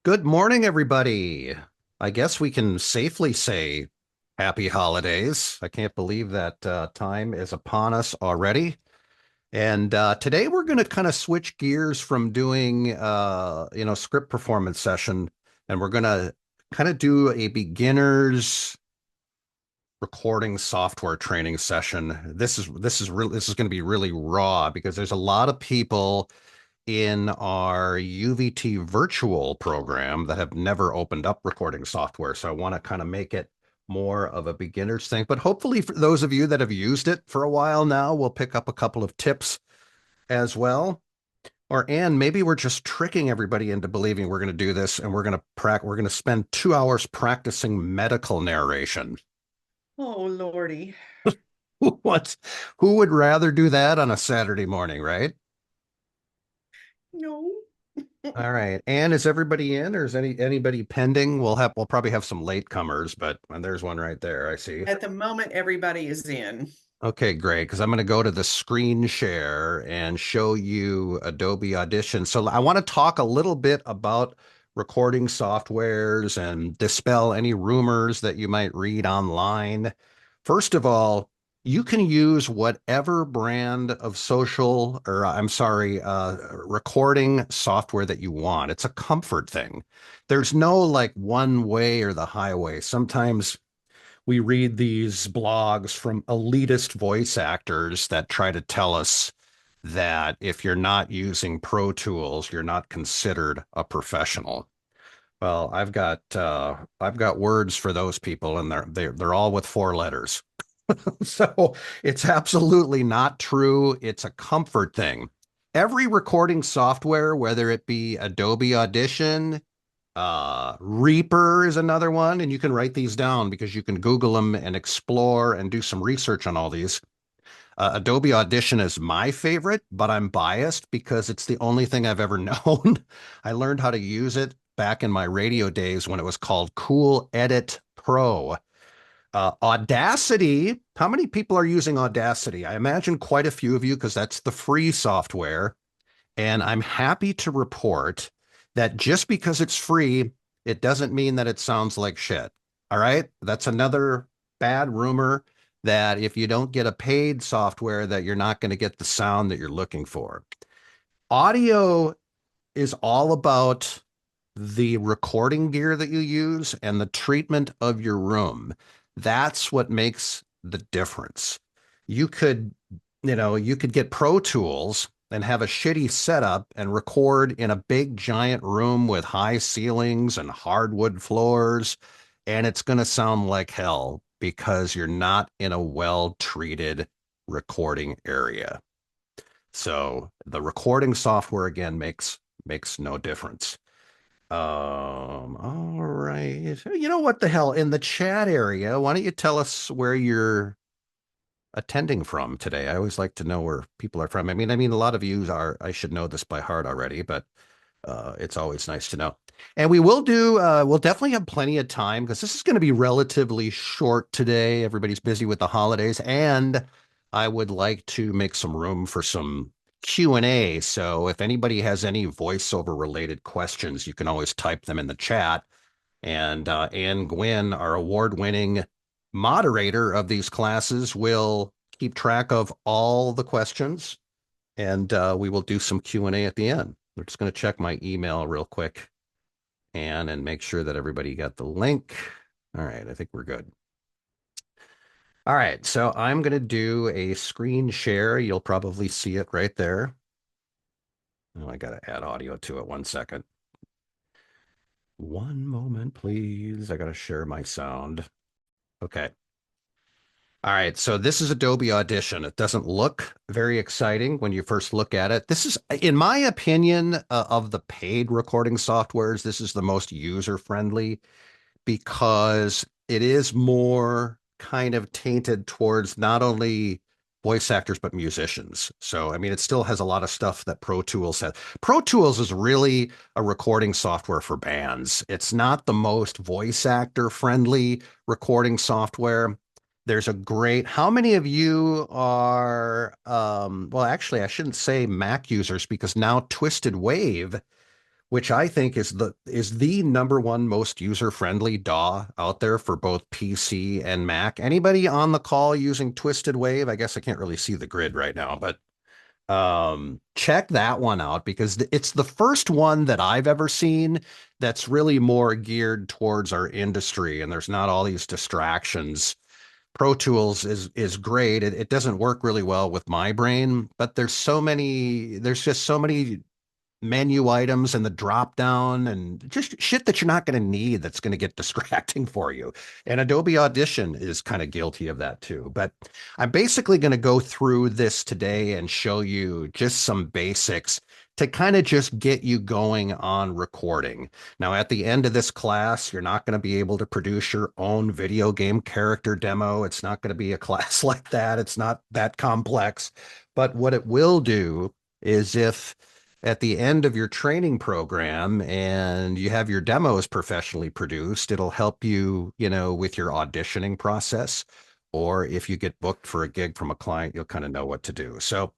Good morning, everybody. I guess we can safely say happy holidays. I can't believe that time is upon us already. And today we're going to kind of switch gears from doing, script performance session, and we're going to kind of do a beginner's recording software training session. This is going to be really raw because there's a lot of people in our UVT virtual program that have never opened up recording software. So I want to kind of make it more of a beginner's thing. But hopefully, for those of you that have used it for a while now, we'll pick up a couple of tips as well. Or and maybe we're just tricking everybody into believing we're going to do this, and we're going to spend 2 hours practicing medical narration. Oh, Lordy. What? Who would rather do that on a Saturday morning, right? No. All right. And is everybody in or is anybody pending? We'll probably have some latecomers, but there's one right there. I see. At the moment, everybody is in. Okay, great. Because I'm going to go to the screen share and show you Adobe Audition. So I want to talk a little bit about recording softwares and dispel any rumors that you might read online. First of all, you can use whatever brand of social, or I'm sorry, recording software that you want. It's a comfort thing. There's no like one way or the highway. Sometimes we read these blogs from elitist voice actors that try to tell us that if you're not using Pro Tools, you're not considered a professional. Well, I've got words for those people, and they're all with 4 letters. So it's absolutely not true. It's a comfort thing. Every recording software, whether it be Adobe Audition, Reaper is another one, and you can write these down because you can Google them and explore and do some research on all these. Adobe Audition is my favorite, but I'm biased because it's the only thing I've ever known. I learned how to use it back in my radio days when it was called Cool Edit Pro. Audacity, how many people are using Audacity? I imagine quite a few of you because that's the free software. And I'm happy to report that just because it's free, it doesn't mean that it sounds like shit. All right. That's another bad rumor that if you don't get a paid software, that you're not going to get the sound that you're looking for. Audio is all about the recording gear that you use and the treatment of your room. That's what makes the difference. You could, you could get Pro Tools and have a shitty setup and record in a big giant room with high ceilings and hardwood floors, and it's going to sound like hell because you're not in a well-treated recording area. So the recording software again makes no difference. All right. You know what the hell? In the chat area, why don't you tell us where you're attending from today? I always like to know where people are from. I mean, a lot of you are, I should know this by heart already, but it's always nice to know. And we'll definitely have plenty of time because this is going to be relatively short today. Everybody's busy with the holidays, and I would like to make some room for some Q&A. So if anybody has any voiceover related questions, you can always type them in the chat. And Ann Gwynn, our award-winning moderator of these classes, will keep track of all the questions, and we will do some Q&A at the end. We're just going to check my email real quick and make sure that everybody got the link. All right, I think we're good. All right, so I'm going to do a screen share. You'll probably see it right there. Oh, I got to add audio to it. 1 second. One moment, please. I got to share my sound. Okay. All right, so this is Adobe Audition. It doesn't look very exciting when you first look at it. This is, in my opinion, of the paid recording softwares, this is the most user-friendly because it is more kind of tainted towards not only voice actors but musicians. So, I mean, it still has a lot of stuff that Pro Tools has. Pro Tools is really a recording software for bands. It's not the most voice actor friendly recording software. There's a great, how many of you are, well, actually, I shouldn't say Mac users because now Twisted Wave which I think is the number one most user-friendly DAW out there for both PC and Mac. Anybody on the call using Twisted Wave? I guess I can't really see the grid right now, but check that one out because it's the first one that I've ever seen that's really more geared towards our industry, and there's not all these distractions. Pro Tools is great. It doesn't work really well with my brain, but there's just so many menu items and the drop down and just shit that you're not going to need that's going to get distracting for you. And Adobe Audition is kind of guilty of that too. But I'm basically going to go through this today and show you just some basics to kind of just get you going on recording. Now, at the end of this class, you're not going to be able to produce your own video game character demo. It's not going to be a class like that. It's not that complex. But what it will do is if at the end of your training program and you have your demos professionally produced, it'll help you, with your auditioning process. Or if you get booked for a gig from a client, you'll kind of know what to do. So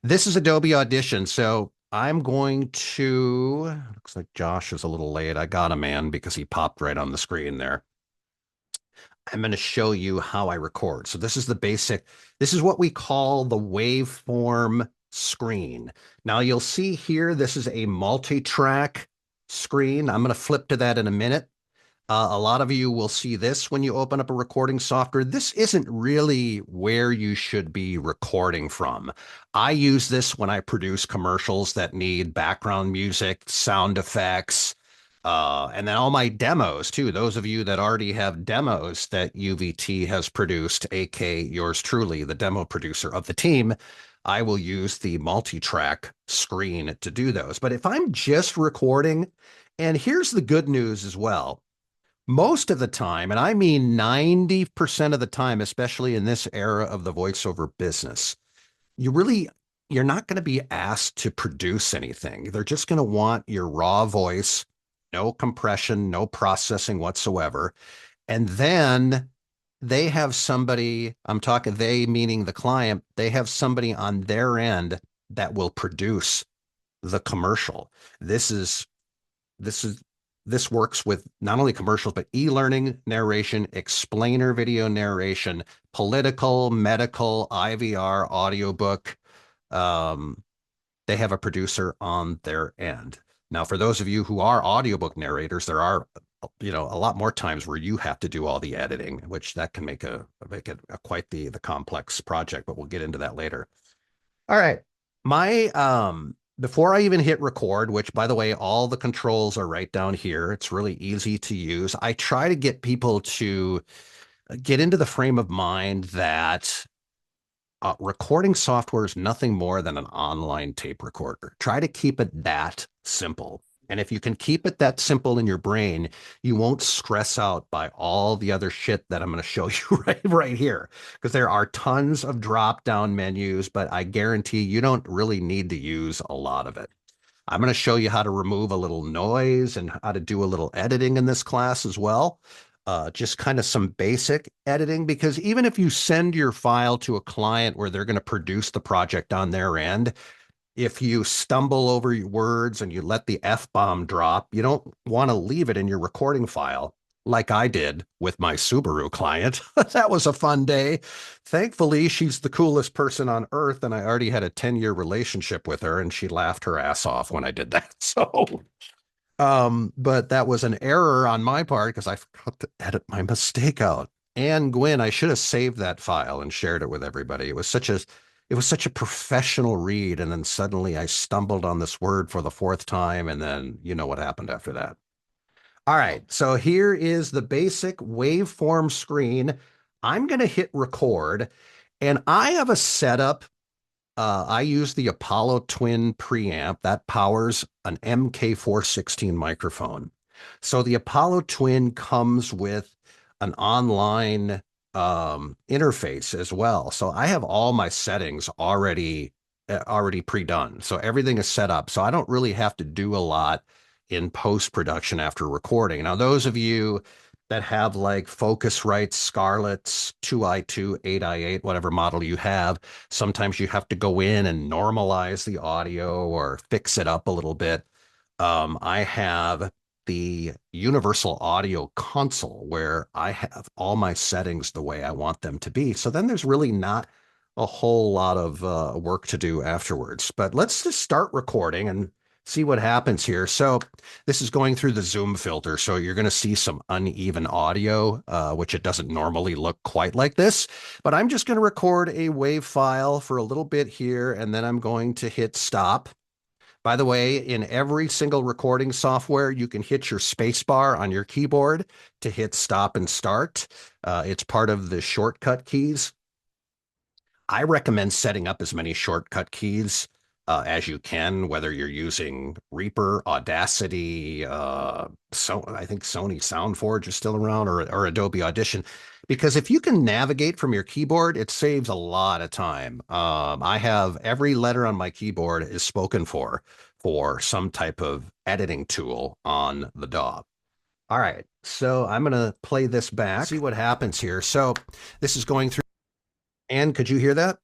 this is Adobe Audition. So I'm going to, looks like Josh is a little late. I got him, man, because he popped right on the screen there. I'm going to show you how I record. So this is this is what we call the waveform screen. Now you'll see here, this is a multi-track screen. I'm going to flip to that in a minute. A lot of you will see this when you open up a recording software. This isn't really where you should be recording from. I use this when I produce commercials that need background music, sound effects, and then all my demos too. Those of you that already have demos that UVT has produced, aka yours truly, the demo producer of the team, I will use the multi-track screen to do those. But if I'm just recording, and here's the good news as well, most of the time, and I mean 90% of the time, especially in this era of the voiceover business, you're not going to be asked to produce anything. They're just going to want your raw voice, no compression, no processing whatsoever. And then they have somebody, I'm talking they meaning the client, they have somebody on their end that will produce the commercial. This works with not only commercials, but e-learning narration, explainer video narration, political, medical, IVR, audiobook. They have a producer on their end. Now, for those of you who are audiobook narrators, there are, a lot more times where you have to do all the editing, which that can make it quite the complex project, but we'll get into that later. All right. Before I even hit record, which by the way, all the controls are right down here. It's really easy to use. I try to get people to get into the frame of mind that recording software is nothing more than an online tape recorder. Try to keep it that simple. And if you can keep it that simple in your brain, you won't stress out by all the other shit that I'm going to show you right here. Because there are tons of drop-down menus, but I guarantee you don't really need to use a lot of it. I'm going to show you how to remove a little noise and how to do a little editing in this class as well. Just kind of some basic editing, because even if you send your file to a client where they're going to produce the project on their end, if you stumble over your words and you let the F-bomb drop, you don't want to leave it in your recording file like I did with my Subaru client. That was a fun day. Thankfully, she's the coolest person on earth, and I already had a 10-year relationship with her, and she laughed her ass off when I did that. So, but that was an error on my part because I forgot to edit my mistake out. And Gwen, I should have saved that file and shared it with everybody. It was such a professional read, and then suddenly I stumbled on this word for the fourth time, and then you know what happened after that. All right, so here is the basic waveform screen. I'm going to hit record, and I have a setup. I use the Apollo Twin preamp that powers an MK416 microphone. So the Apollo Twin comes with an online interface as well. So I have all my settings already pre-done. So everything is set up. So I don't really have to do a lot in post-production after recording. Now, those of you that have like Focusrite, Scarlett's 2i2, 8i8, whatever model you have, sometimes you have to go in and normalize the audio or fix it up a little bit. I have the Universal Audio console where I have all my settings the way I want them to be. So then there's really not a whole lot of work to do afterwards. But let's just start recording and see what happens here. So this is going through the Zoom filter. So you're going to see some uneven audio, which it doesn't normally look quite like this. But I'm just going to record a WAV file for a little bit here, and then I'm going to hit stop. By the way, in every single recording software, you can hit your space bar on your keyboard to hit stop and start. It's part of the shortcut keys. I recommend setting up as many shortcut keys as you can, whether you're using Reaper, Audacity, so I think Sony SoundForge is still around, or Adobe Audition, because if you can navigate from your keyboard, it saves a lot of time. I have every letter on my keyboard is spoken for some type of editing tool on the DAW. All right, so I'm going to play this back, see what happens here. So this is going through. Anne, could you hear that?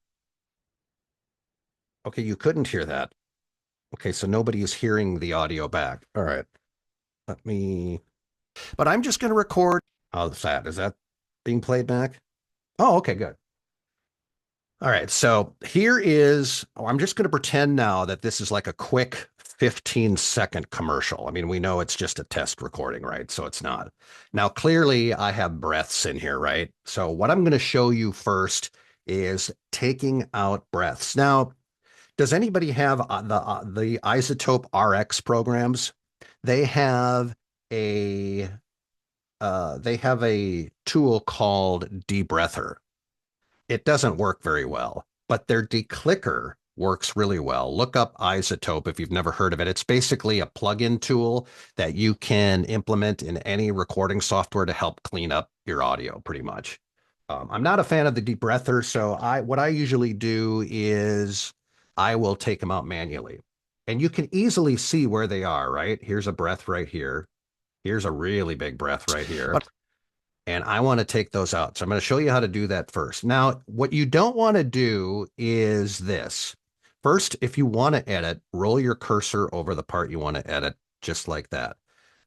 Okay, you couldn't hear that. Okay, so nobody is hearing the audio back. All right, let me. But I'm just going to record. How's that? Is that being played back? Oh, okay, good. All right, so here is. Oh, I'm just going to pretend now that this is like a quick 15-second commercial. I mean, we know it's just a test recording, right? So it's not. Now, clearly, I have breaths in here, right? So what I'm going to show you first is taking out breaths. Now, does anybody have the iZotope RX programs? They have a they have a tool called Debreather. It doesn't work very well, but their declicker works really well. Look up iZotope if you've never heard of it. It's basically a plug-in tool that you can implement in any recording software to help clean up your audio, pretty much. I'm not a fan of the debreather, so what I usually do is I will take them out manually. And you can easily see where they are, right? Here's a breath right here. Here's a really big breath right here. And I want to take those out. So I'm going to show you how to do that first. Now, what you don't want to do is this. First, if you want to edit, roll your cursor over the part you want to edit, just like that.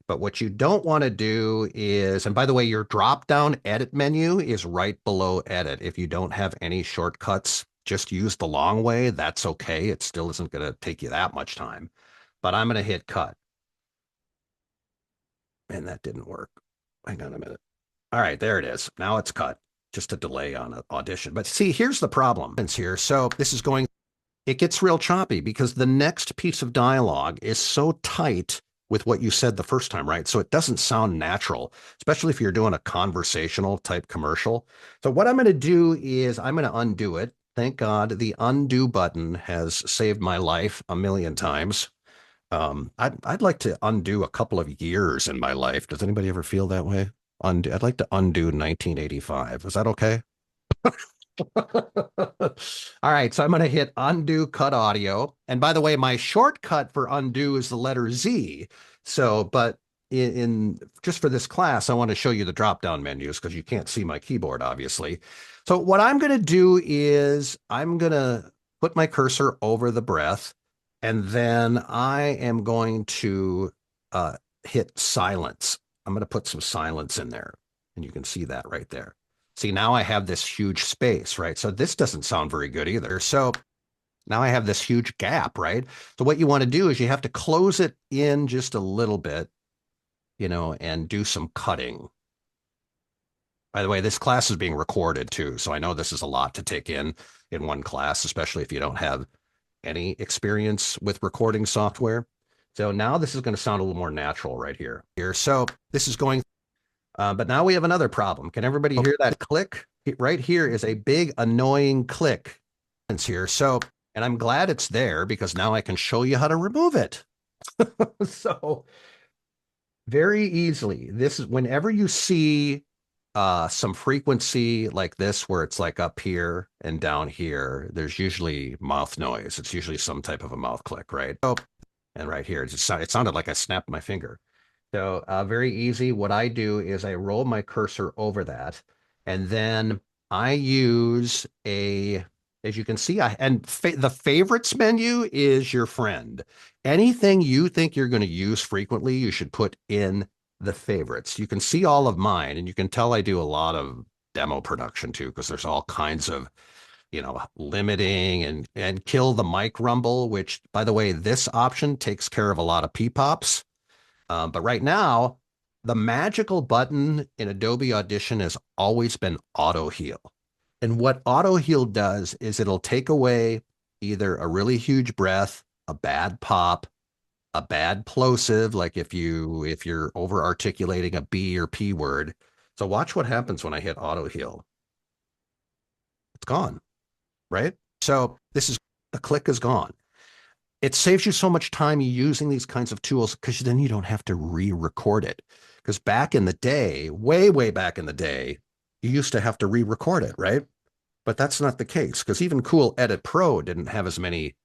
But what you don't want to do is, and by the way, your drop down edit menu is right below edit. If you don't have any shortcuts, just use the long way. That's okay. It still isn't going to take you that much time. But I'm going to hit cut. And that didn't work. Hang on a minute. All right, there it is. Now it's cut. Just a delay on an audition. But see, here's the problem. It's here. So this is going, it gets real choppy because the next piece of dialogue is so tight with what you said the first time, right? So it doesn't sound natural, especially if you're doing a conversational type commercial. So what I'm going to do is I'm going to undo it. Thank God the undo button has saved my life a million times. I'd like to undo a couple of years in my life. Does anybody ever feel that way? I'd like to undo 1985. Is that okay? All right, so I'm going to hit undo cut audio. And by the way, my shortcut for undo is the letter Z. So, but in just for this class, I want to show you the drop-down menus because you can't see my keyboard, obviously. So what I'm going to do is I'm going to put my cursor over the breath, and then I am going to hit silence. I'm going to put some silence in there, and you can see that right there. See, now I have this huge space, right? So this doesn't sound very good either. So now I have this huge gap, right? So what you want to do is you have to close it in just a little bit, and do some cutting. By the way, this class is being recorded too. So I know this is a lot to take in one class, especially if you don't have any experience with recording software. So now this is going to sound a little more natural right here. So this is going, but now we have another problem. Can everybody hear that click? Right here is a big annoying click. It's here. So, and I'm glad it's there because now I can show you how to remove it. So very easily, this is whenever you see some frequency like this where it's like up here and down here, there's usually mouth noise. It's usually some type of a mouth click, right? Oh, and right here, it sounded like I snapped my finger. So very easy. What I do is I roll my cursor over that, and then I use a As you can see, the favorites menu is your friend. Anything you think you're going to use frequently, you should put in the favorites. You can see all of mine, and you can tell I do a lot of demo production too, because there's all kinds of, limiting and kill the mic rumble, which, by the way, this option takes care of a lot of P-pops. But right now, the magical button in Adobe Audition has always been auto heal. And what auto heal does is it'll take away either a really huge breath, a bad pop, a bad plosive, like if you're over articulating a B or P word. So watch what happens when I hit auto heal. It's gone, right? So the click is gone. It saves you so much time using these kinds of tools because then you don't have to re-record it. Because back in the day, way, way back in the day, you used to have to re-record it, right? But that's not the case because even Cool Edit Pro didn't have as many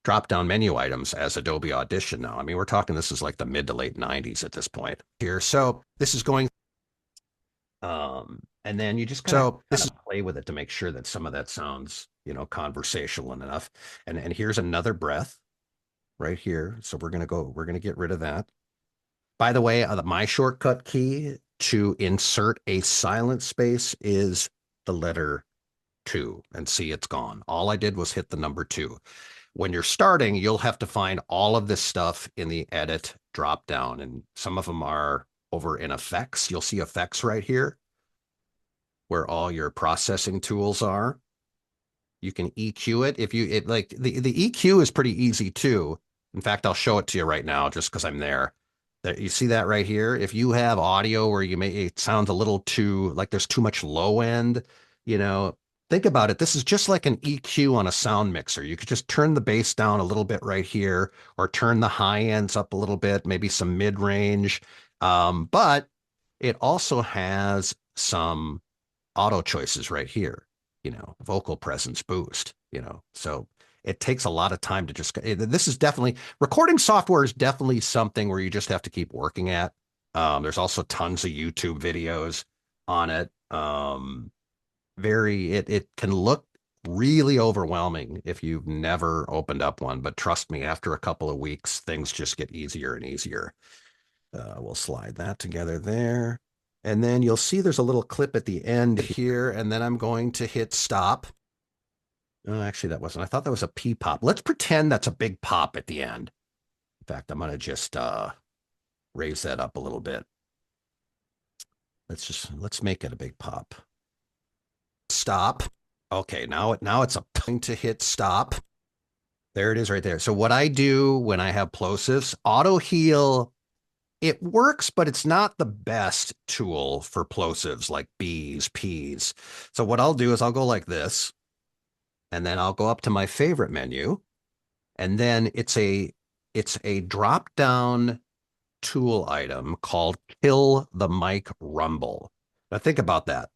drop-down menu items as Adobe Audition now. I mean, we're talking this is like the mid to late 90s at this point here. So this is going, and then you just kind of play with it to make sure that some of that sounds, conversational enough. And here's another breath right here. So we're going to get rid of that. By the way, my shortcut key to insert a silent space is the letter 2, and see it's gone. All I did was hit the number 2. When you're starting, you'll have to find all of this stuff in the edit drop down, and some of them are over in effects. You'll see effects right here where all your processing tools are. You can EQ it. Like the EQ is pretty easy too. In fact, I'll show it to you right now just because I'm there. You see that right here? If you have audio where it sounds a little too like there's too much low end, think about it. This is just like an EQ on a sound mixer. You could just turn the bass down a little bit right here, or turn the high ends up a little bit, maybe some mid range. But it also has some auto choices right here, vocal presence boost, so it takes a lot of time to this is definitely recording software is definitely something where you just have to keep working at. There's also tons of YouTube videos on it. It can look really overwhelming if you've never opened up one, but trust me, after a couple of weeks, things just get easier and easier. We'll slide that together there. And then you'll see there's a little clip at the end here, and then I'm going to hit stop. Oh, actually, that wasn't. I thought that was a P pop. Let's pretend that's a big pop at the end. In fact, I'm going to just raise that up a little bit. Let's make it a big pop. Stop. Okay, now it's a thing to hit stop. There it is right there. So what I do when I have plosives, auto heal, it works, but it's not the best tool for plosives like B's, P's. So what I'll do is I'll go like this, and then I'll go up to my favorite menu, and then it's a drop-down tool item called Kill the Mic Rumble. Now think about that.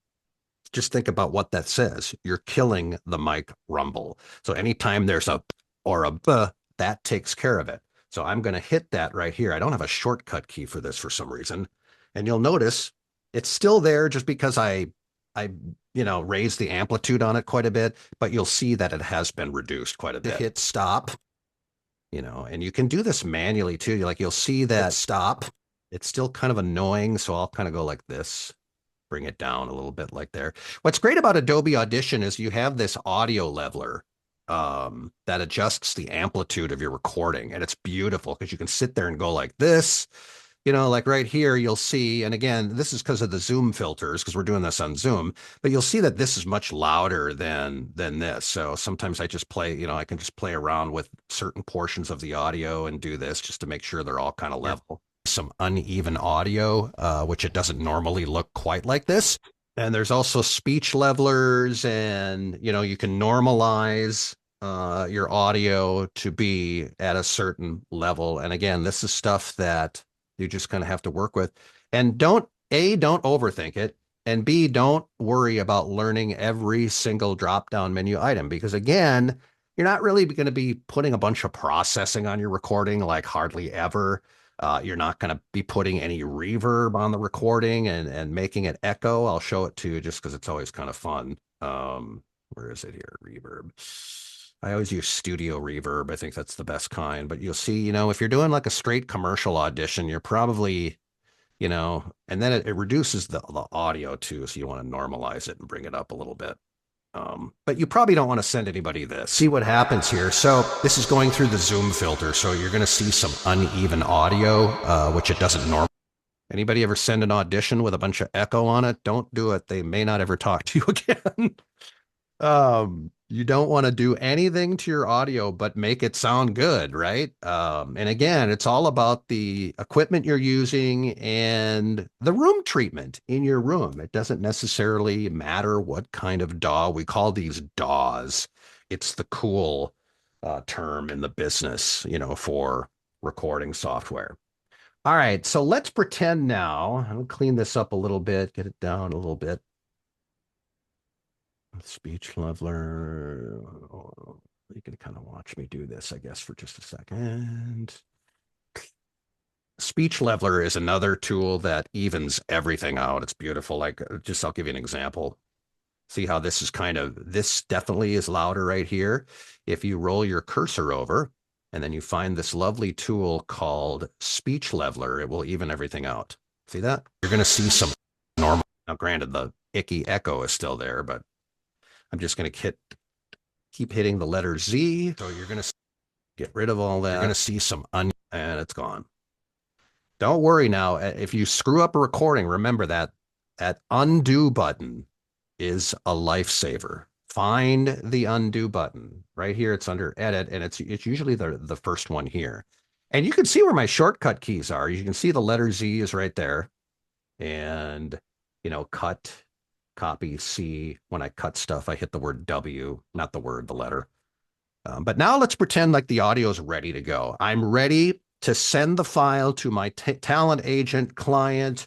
Just think about what that says. You're killing the mic rumble. So anytime there's a or a b, that takes care of it. So I'm going to hit that right here. I don't have a shortcut key for this for some reason. And you'll notice it's still there just because I raised the amplitude on it quite a bit, but you'll see that it has been reduced quite a bit. Hit stop, and you can do this manually too. You'll see that stop. It's still kind of annoying. So I'll kind of go like this, bring it down a little bit like there. What's great about Adobe Audition is you have this audio leveler that adjusts the amplitude of your recording. And it's beautiful because you can sit there and go like this, like right here, you'll see, and again, this is because of the Zoom filters, because we're doing this on Zoom, but you'll see that this is much louder than this. So sometimes I just play, I can just play around with certain portions of the audio and do this just to make sure they're all kind of level. Some uneven audio, which it doesn't normally look quite like this. And there's also speech levelers, and you can normalize your audio to be at a certain level. And again, this is stuff that you just kind of have to work with. And don't overthink it, and B, don't worry about learning every single drop-down menu item, because again, you're not really going to be putting a bunch of processing on your recording, like hardly ever. You're not going to be putting any reverb on the recording and making it echo. I'll show it to you just because it's always kind of fun. Where is it here? Reverb. I always use studio reverb. I think that's the best kind, but you'll see, you know, if you're doing like a straight commercial audition, you're probably, you know, and then it reduces the audio too. So you want to normalize it and bring it up a little bit. But you probably don't want to send anybody this. See what happens here. So this is going through the Zoom filter. So you're going to see some uneven audio, which it doesn't normally. Anybody ever send an audition with a bunch of echo on it? Don't do it. They may not ever talk to you again. You don't want to do anything to your audio but make it sound good, right? And again, it's all about the equipment you're using and the room treatment in your room. It doesn't necessarily matter what kind of DAW. We call these DAWs. It's the cool term in the business, you know, for recording software. All right, so let's pretend now. I'll clean this up a little bit, get it down a little bit. Speech leveler. You can kind of watch me do this, I guess, for just a second. Speech leveler is another tool that evens everything out. It's beautiful. Like, just I'll give you an example. See how this is kind of, this definitely is louder right here. If you roll your cursor over and then you find this lovely tool called speech leveler, it will even everything out. See that? You're going to see some normal. Now, granted, the icky echo is still there, but I'm just going to keep hitting the letter Z. So you're going to get rid of all that. You're going to see some and it's gone. Don't worry now. If you screw up a recording, remember that undo button is a lifesaver. Find the undo button right here. It's under edit, and it's usually the first one here. And you can see where my shortcut keys are. You can see the letter Z is right there. And, you know, cut, copy, C. When I cut stuff, I hit the word W, not the word, the letter. But now let's pretend like the audio is ready to go. I'm ready to send the file to my talent agent client,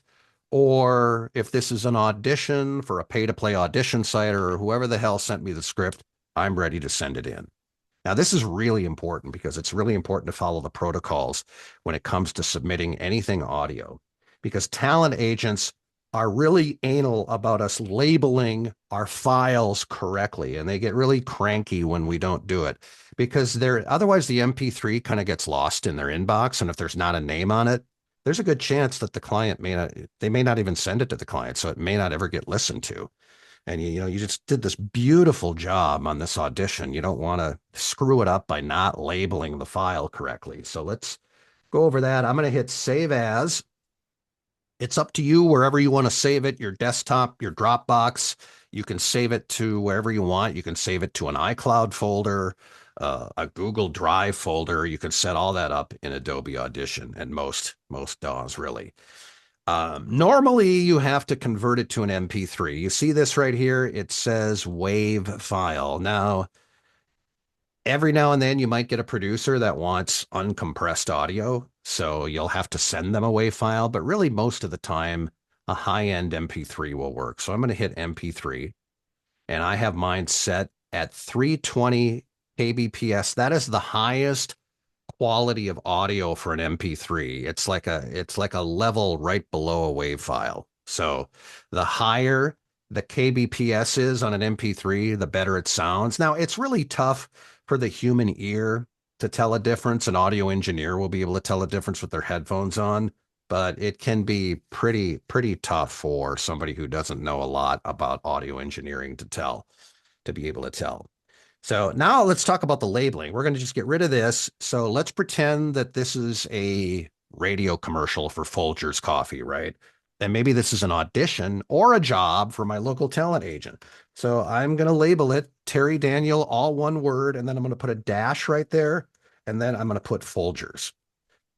or if this is an audition for a pay-to-play audition site or whoever the hell sent me the script, I'm ready to send it in. Now, this is really important because it's really important to follow the protocols when it comes to submitting anything audio, because talent agents are really anal about us labeling our files correctly, and they get really cranky when we don't do it because otherwise the MP3 kind of gets lost in their inbox, and if there's not a name on it, there's a good chance that the client may not even send it to the client, so it may not ever get listened to. And you know, you just did this beautiful job on this audition. You don't want to screw it up by not labeling the file correctly. So let's go over that. I'm going to hit save as. It's up to you wherever you want to save it, your desktop, your Dropbox. You can save it to wherever you want. You can save it to an iCloud folder, a Google Drive folder. You can set all that up in Adobe Audition and most DAWs really. Normally, you have to convert it to an MP3. You see this right here? It says WAV file. Now, every now and then you might get a producer that wants uncompressed audio, so you'll have to send them a WAV file, but really most of the time a high-end MP3 will work. So I'm going to hit MP3, and I have mine set at 320 kbps. That is the highest quality of audio for an MP3. It's like a level right below a WAV file. So the higher the kbps is on an MP3, the better it sounds. Now, it's really tough for the human ear to tell a difference. An audio engineer will be able to tell a difference with their headphones on, but it can be pretty tough for somebody who doesn't know a lot about audio engineering to be able to tell. So now let's talk about the labeling. We're going to just get rid of this. So let's pretend that this is a radio commercial for Folgers Coffee, right? And maybe this is an audition or a job for my local talent agent. So I'm going to label it Terry Daniel, all one word, and then I'm going to put a dash right there, and then I'm going to put Folgers.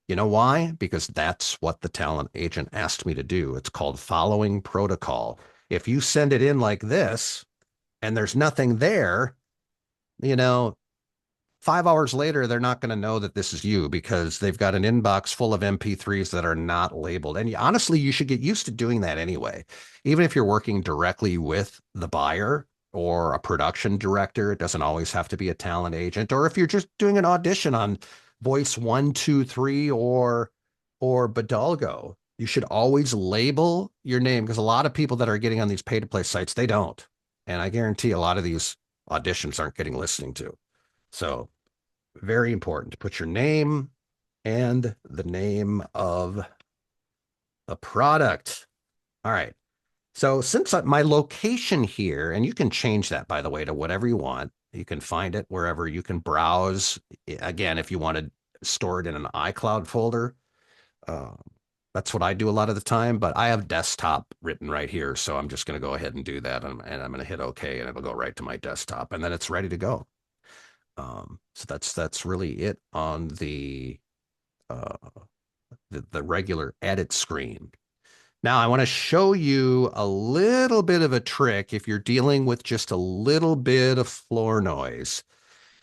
You know why? Because that's what the talent agent asked me to do. It's called following protocol. If you send it in like this and there's nothing there, you know, 5 hours later, they're not going to know that this is you because they've got an inbox full of MP3s that are not labeled. And honestly, you should get used to doing that anyway. Even if you're working directly with the buyer or a production director, it doesn't always have to be a talent agent. Or if you're just doing an audition on Voice 123 or Badalgo, you should always label your name, because a lot of people that are getting on these pay-to-play sites, they don't. And I guarantee a lot of these auditions aren't getting listening to. So very important to put your name and the name of the product. All right. So since my location here, and you can change that, by the way, to whatever you want, you can find it wherever you can browse. Again, if you want to store it in an iCloud folder, uh, that's what I do a lot of the time, but I have desktop written right here. So I'm just going to go ahead and do that. And I'm going to hit OK, and it'll go right to my desktop, and then it's ready to go. So that's really it on the regular edit screen. Now I want to show you a little bit of a trick if you're dealing with just a little bit of floor noise.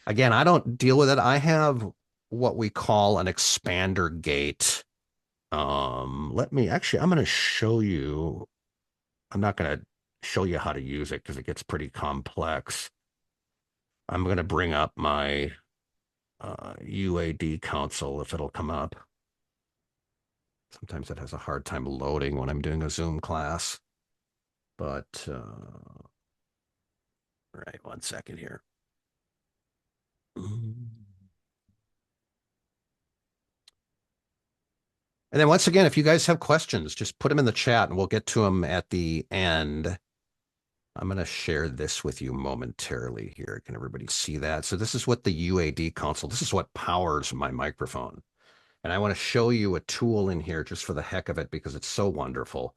Again, I don't deal with it. I have what we call an expander gate. I'm going to show you. I'm not going to show you how to use it because it gets pretty complex. I'm going to bring up my UAD console if it'll come up. Sometimes it has a hard time loading when I'm doing a Zoom class. But, right, 1 second here. And then once again, if you guys have questions, just put them in the chat and we'll get to them at the end. I'm going to share this with you momentarily here. Can everybody see that? So this is what the UAD console, this is what powers my microphone. And I want to show you a tool in here just for the heck of it because it's so wonderful.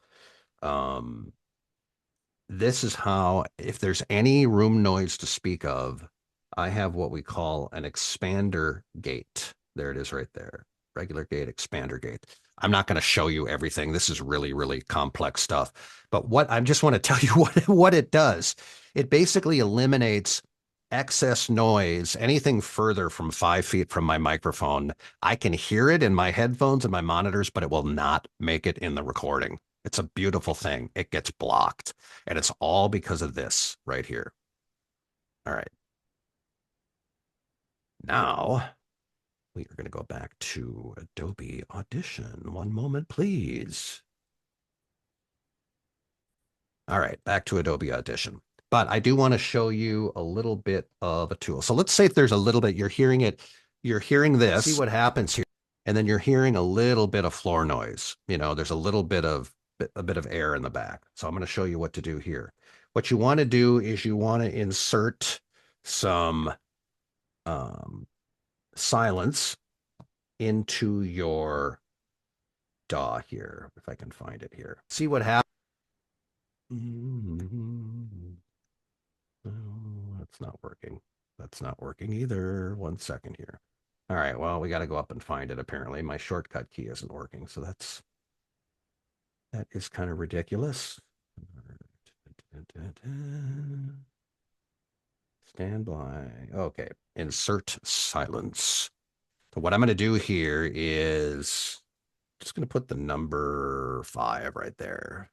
This is how, if there's any room noise to speak of, I have what we call an expander gate. There it is right there. Regular gate, expander gate. I'm not going to show you everything. This is really, really complex stuff. But what I just want to tell you what it does. It basically eliminates excess noise, anything further from 5 feet from my microphone. I can hear it in my headphones and my monitors, but it will not make it in the recording. It's a beautiful thing. It gets blocked. And it's all because of this right here. All right. Now we are going to go back to Adobe Audition. One moment, please. All right, back to Adobe Audition. But I do want to show you a little bit of a tool. So let's say if there's a little bit, you're hearing it, you're hearing this. See what happens here. And then you're hearing a little bit of floor noise. You know, there's a little bit of air in the back. So I'm going to show you what to do here. What you want to do is you want to insert some silence into your DAW here, if I can find it here. See what happens. Oh, that's not working. That's not working either. 1 second here. All right, well, we got to go up and find it, apparently. My shortcut key isn't working, so that is kind of ridiculous. Stand by. Okay, insert silence. So what I'm going to do here is just going to put the number 5 right there.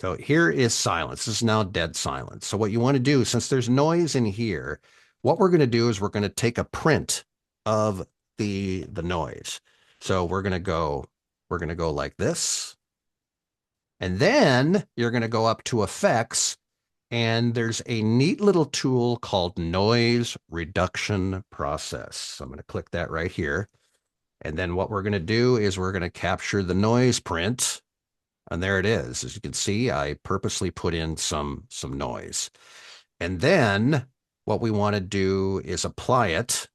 So here is silence. This is now dead silence. So what you want to do, since there's noise in here, what we're going to do is we're going to take a print of the noise. So we're going to go like this. And then you're going to go up to effects, and there's a neat little tool called noise reduction process. So I'm going to click that right here. And then what we're going to do is we're going to capture the noise print. And there it is. As you can see, I purposely put in some noise. And then what we want to do is apply it,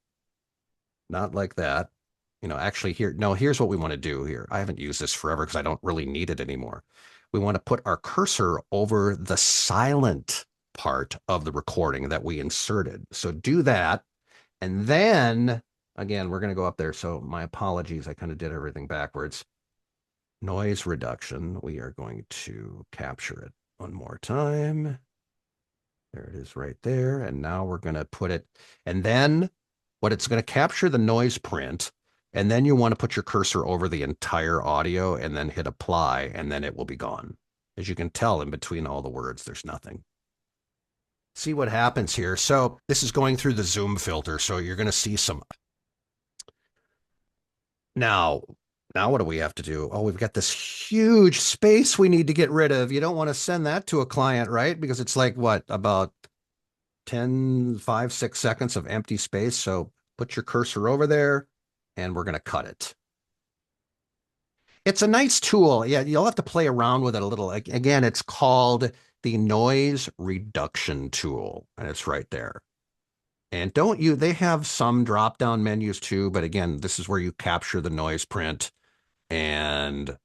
not like that. You know, actually here, no, here's what we want to do here. I haven't used this forever because I don't really need it anymore. We want to put our cursor over the silent part of the recording that we inserted. So do that. And then, again, we're going to go up there. So my apologies. I kind of did everything backwards. Noise reduction. We are going to capture it one more time. There it is right there. And now we're going to put it, and then what it's going to capture the noise print. And then you want to put your cursor over the entire audio and then hit apply, and then it will be gone. As you can tell, in between all the words, there's nothing. See what happens here. So this is going through the zoom filter. So you're going to see some. Now what do we have to do? Oh, we've got this huge space we need to get rid of. You don't want to send that to a client, right? Because it's like, what, about 10, 5, 6 seconds of empty space. So put your cursor over there and we're going to cut it. It's a nice tool. Yeah, you'll have to play around with it a little. Again, it's called the noise reduction tool, and it's right there. And they have some drop down menus too, but again, this is where you capture the noise print. And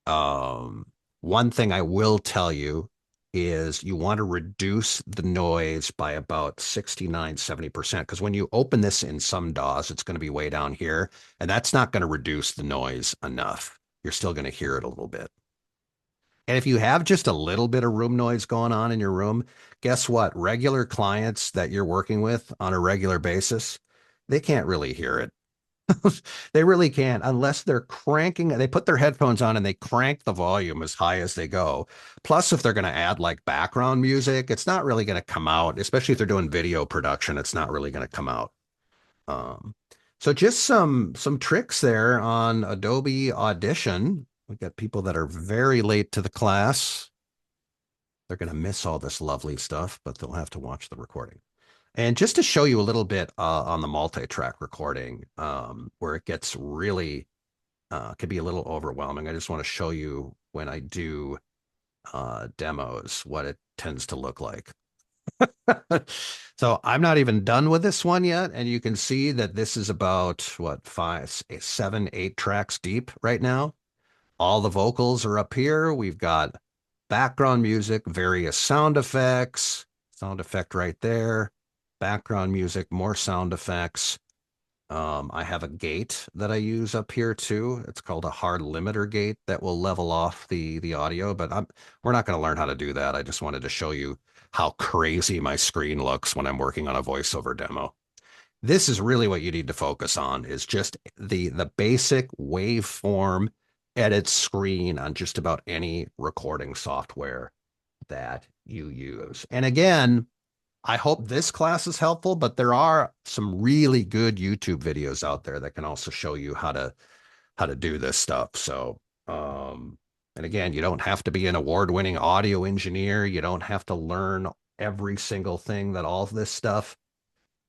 one thing I will tell you is you want to reduce the noise by about 69, 70%. Because when you open this in some DAWs, it's going to be way down here, and that's not going to reduce the noise enough. You're still going to hear it a little bit. And if you have just a little bit of room noise going on in your room, guess what? Regular clients that you're working with on a regular basis, they can't really hear it. They really can't unless they put their headphones on and they crank the volume as high as they go. Plus, if they're going to add like background music, it's not really going to come out, especially if they're doing video production, it's not really going to come out. Um, so just some tricks there on Adobe Audition. We got people that are very late to the class. They're going to miss all this lovely stuff, but they'll have to watch the recording. And just to show you a little bit on the multi-track recording, where it gets really can be a little overwhelming. I just want to show you when I do demos what it tends to look like. So I'm not even done with this one yet, and you can see that this is about what 5, 7, 8 tracks deep right now. All the vocals are up here. We've got background music, various sound effects, sound effect right there, background music, more sound effects. I have a gate that I use up here too. It's called a hard limiter gate that will level off the audio, but we're not going to learn how to do that. I just wanted to show you how crazy my screen looks when I'm working on a voiceover demo. This is really what you need to focus on is just the basic waveform edit screen on just about any recording software that you use. And again, I hope this class is helpful, but there are some really good YouTube videos out there that can also show you how to do this stuff. So, and again, you don't have to be an award-winning audio engineer. You don't have to learn every single thing that all of this stuff.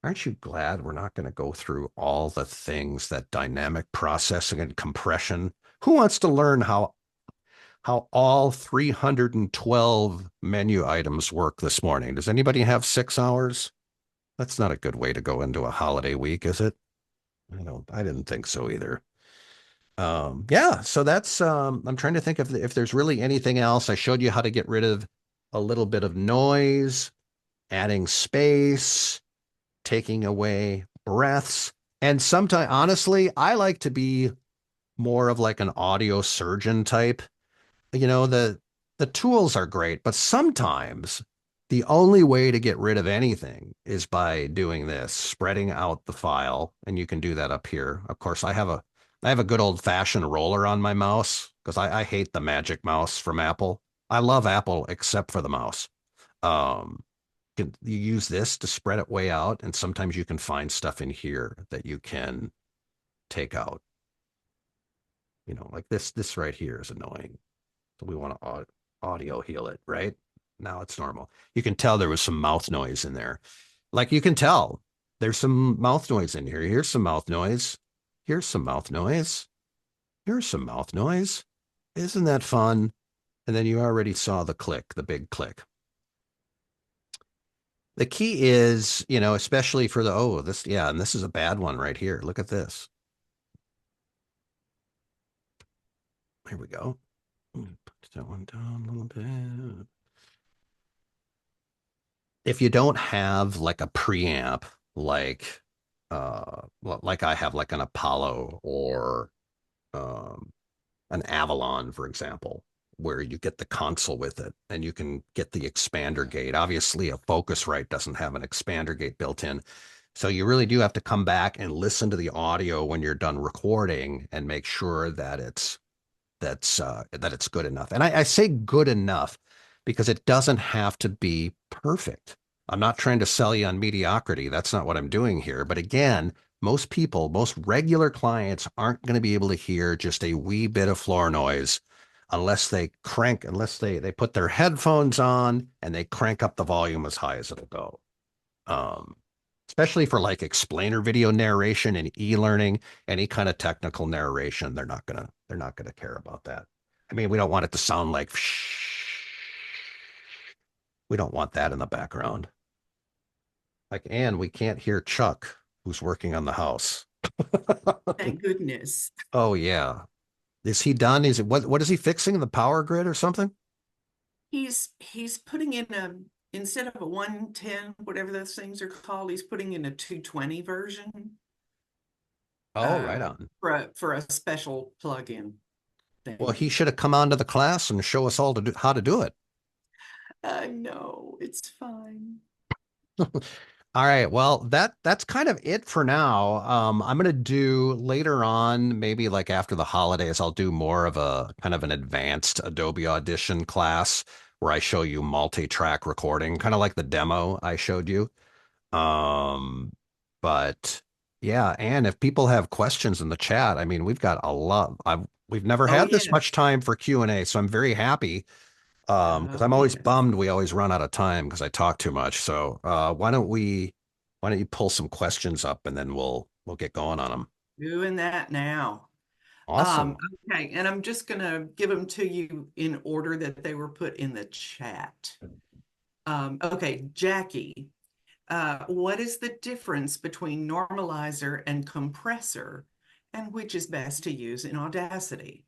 Aren't you glad we're not going to go through all the things that dynamic processing and compression? Who wants to learn how all 312 menu items work this morning? Does anybody have 6 hours? That's not a good way to go into a holiday week, is it? I didn't think so either. Yeah, so that's I'm trying to think if there's really anything else. I showed you how to get rid of a little bit of noise, adding space, taking away breaths. And sometimes, honestly, I like to be more of like an audio surgeon type. The tools are great, but sometimes the only way to get rid of anything is by doing this, spreading out the file, and you can do that up here. Of course, I have a good old fashioned roller on my mouse because I hate the Magic Mouse from Apple. I love Apple except for the mouse. You use this to spread it way out, and sometimes you can find stuff in here that you can take out. Like this right here is annoying. So we want to audio heal it, right? Now it's normal. You can tell there was some mouth noise in there. Like you can tell there's some mouth noise in here. Here's some mouth noise. Here's some mouth noise. Here's some mouth noise. Isn't that fun? And then you already saw the click, the big click. The key is, especially for and this is a bad one right here. Look at this. Here we go. Put that one down a little bit. If you don't have like a preamp, like I have like an Apollo or an Avalon, for example, where you get the console with it and you can get the expander gate. Obviously, a Focusrite doesn't have an expander gate built in. So you really do have to come back and listen to the audio when you're done recording and make sure that it's good enough. And I say good enough because it doesn't have to be perfect. I'm not trying to sell you on mediocrity. That's not what I'm doing here. But again, most regular clients aren't going to be able to hear just a wee bit of floor noise unless they put their headphones on and they crank up the volume as high as it'll go. Um, especially for like explainer video narration and e-learning, any kind of technical narration, they're not gonna care about that. I mean, we don't want it to sound like we don't want that in the background. Like, and we can't hear Chuck, who's working on the house. Thank goodness. Oh yeah. Is he done? Is it what is he fixing? The power grid or something? He's putting in a instead of a 110, whatever those things are called, he's putting in a 220 version Oh, right on. for a special plug-in Well, thing. he should have come on to the class and show us all to do how to do it. No, it's fine. All right. Well, that's kind of it for now. I'm gonna do later on, maybe like after the holidays, I'll do more of a kind of an advanced Adobe Audition class where I show you multi-track recording, kind of like the demo I showed you. Um, but yeah, and if people have questions in the chat, I mean, we've got a lot. We've never Oh had this yes. much time for Q&A, so I'm very happy. Because Oh I'm always yes. bummed we always run out of time because I talk too much. So why don't you pull some questions up and then we'll get going on them. Doing that now. Um, Awesome. okay, and I'm just gonna give them to you in order that they were put in the chat. Okay, Jackie, what is the difference between normalizer and compressor, and which is best to use in Audacity?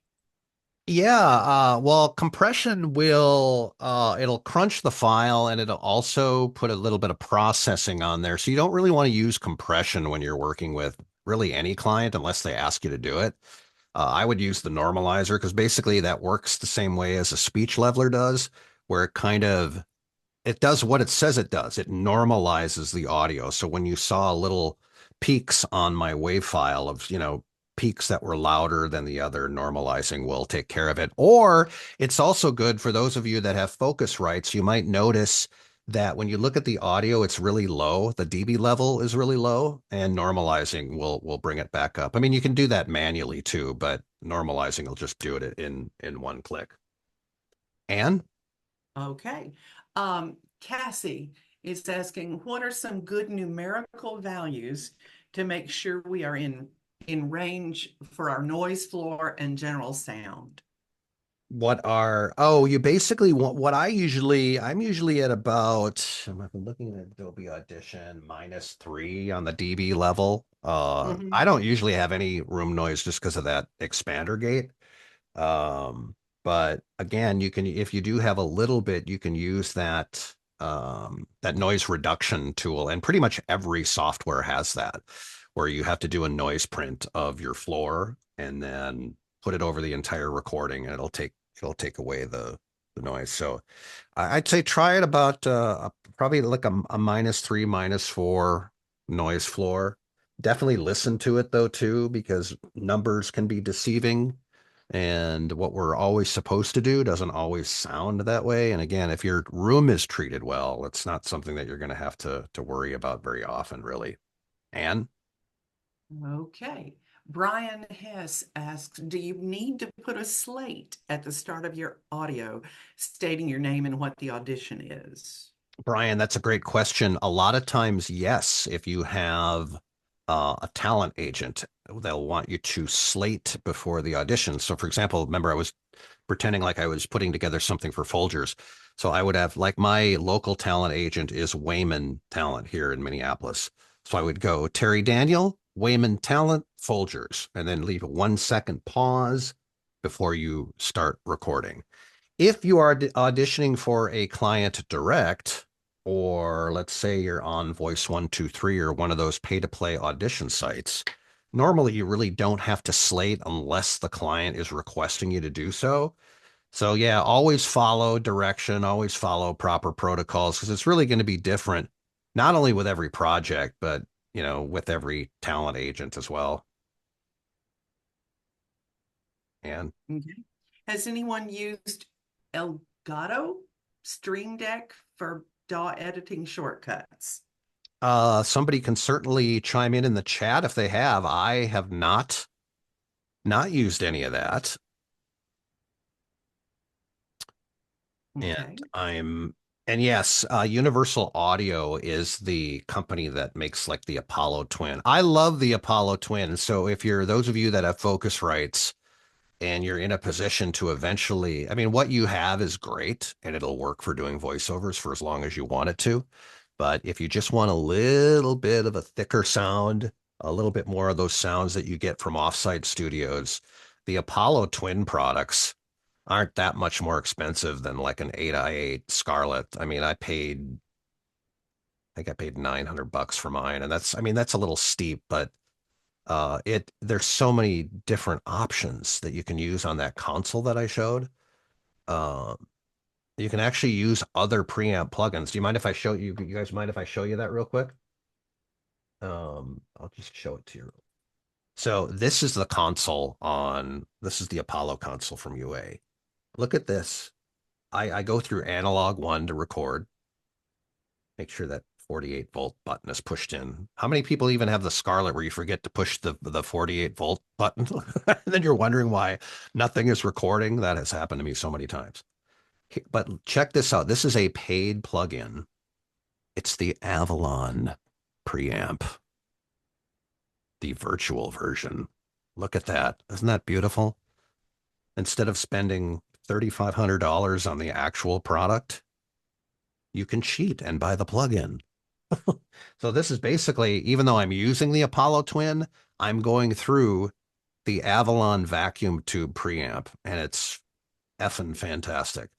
Yeah, well, compression will it'll crunch the file and it'll also put a little bit of processing on there. So you don't really want to use compression when you're working with really any client unless they ask you to do it. I would use the normalizer because basically that works the same way as a speech leveler does, where it does what it says it does. It normalizes the audio. So when you saw little peaks on my wave file of, peaks that were louder than the other, normalizing will take care of it. Or it's also good for those of you that have Focusrites. You might notice that when you look at the audio, it's really low. The dB level is really low, and normalizing will bring it back up. I mean, you can do that manually too, but normalizing will just do it in one click. And Okay. Cassie is asking, what are some good numerical values to make sure we are in range for our noise floor and general sound? you basically want what I'm usually at about, I'm looking at Adobe Audition -3 on the dB level. I Mhm. don't usually have any room noise just because of that expander gate. Um, but again, if you do have a little bit, you can use that noise reduction tool, and pretty much every software has that, where you have to do a noise print of your floor and then put it over the entire recording, and it'll take away the noise. So I'd say try it about probably like a -3, -4 noise floor. Definitely listen to it though too, because numbers can be deceiving, and what we're always supposed to do doesn't always sound that way. And again, if your room is treated well, it's not something that you're going to have to worry about very often, really. And Okay. Brian Hess asks, do you need to put a slate at the start of your audio stating your name and what the audition is? Brian, that's a great question. A lot of times, yes, if you have a talent agent, they'll want you to slate before the audition. So, for example, remember I was pretending like I was putting together something for Folgers. So I would have, like, my local talent agent is Wayman Talent here in Minneapolis. So I would go Terry Daniel, Wayman Talent, Folgers, and then leave a 1 second pause before you start recording. If you are auditioning for a client direct, or let's say you're on Voice 123 or one of those pay to play audition sites, normally you really don't have to slate unless the client is requesting you to do so. So, yeah, always follow direction, always follow proper protocols, because it's really going to be different, not only with every project, but, with every talent agent as well. And Okay. Has anyone used Elgato Stream Deck for DAW editing shortcuts? somebody can certainly chime in the chat if they have. I have not used any of that. And Okay. And yes, Universal Audio is the company that makes like the Apollo Twin. I love the Apollo Twin. So if you're those of you that have Focusrites and you're in a position to eventually, I mean, what you have is great and it'll work for doing voiceovers for as long as you want it to. But if you just want a little bit of a thicker sound, a little bit more of those sounds that you get from offsite studios, the Apollo Twin products aren't that much more expensive than like an 8i8 Scarlett. I mean, I think I paid $900 for mine, and that's, I mean, that's a little steep, but there's so many different options that you can use on that console that I showed. Uh, you can actually use other preamp plugins. Do you mind if I show you? You guys mind if I show you that real quick? I'll just show it to you. So this is the console on, this is the Apollo console from UA. Look at this. I go through analog one to record, make sure that 48-volt button is pushed in. How many people even have the Scarlett where you forget to push the 48-volt button? And then you're wondering why nothing is recording. That has happened to me so many times. But check this out. This is a paid plugin. It's the Avalon preamp, the virtual version. Look at that. Isn't that beautiful? Instead of spending $3,500 on the actual product, you can cheat and buy the plugin. So this is basically, even though I'm using the Apollo Twin, I'm going through the Avalon vacuum tube preamp, and it's effing fantastic.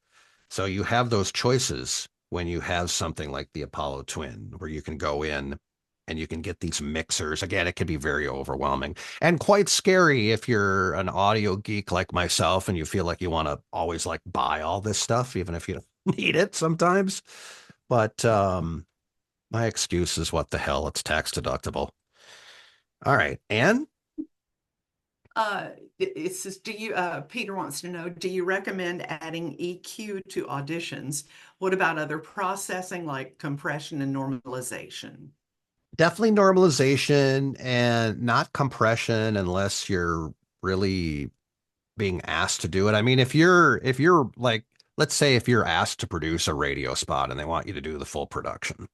So you have those choices when you have something like the Apollo Twin, where you can go in and you can get these mixers. Again, it can be very overwhelming and quite scary if you're an audio geek like myself and you feel like you want to always like buy all this stuff, even if you don't need it sometimes. But my excuse is what the hell, it's tax deductible. All right. And It says, Peter wants to know, do you recommend adding EQ to auditions? What about other processing like compression and normalization? definitely normalization and not compression unless you're really being asked to do it. I mean, if you're like, let's say if you're asked to produce a radio spot and they want you to do the full production,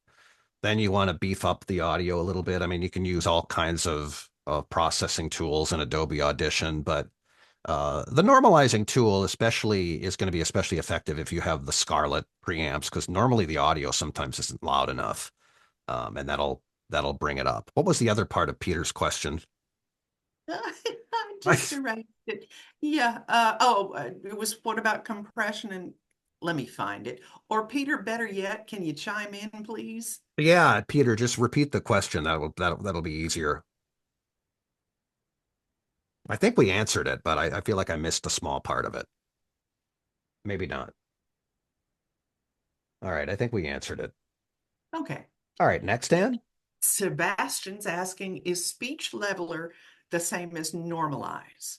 then you want to beef up the audio a little bit. I mean, you can use all kinds of processing tools in Adobe Audition, but the normalizing tool especially is going to be especially effective if you have the Scarlett preamps, because normally the audio sometimes isn't loud enough, and that'll bring it up. What was the other part of Peter's question? I just erased it. Yeah. It was what about compression and let me find it. Or Peter, better yet, can you chime in, please? Yeah, Peter, just repeat the question. That'll be easier. I think we answered it, but I feel like I missed a small part of it. Maybe not. All right, I think we answered it. Okay. All right, next, Dan. Sebastian's asking, is speech leveler the same as normalize?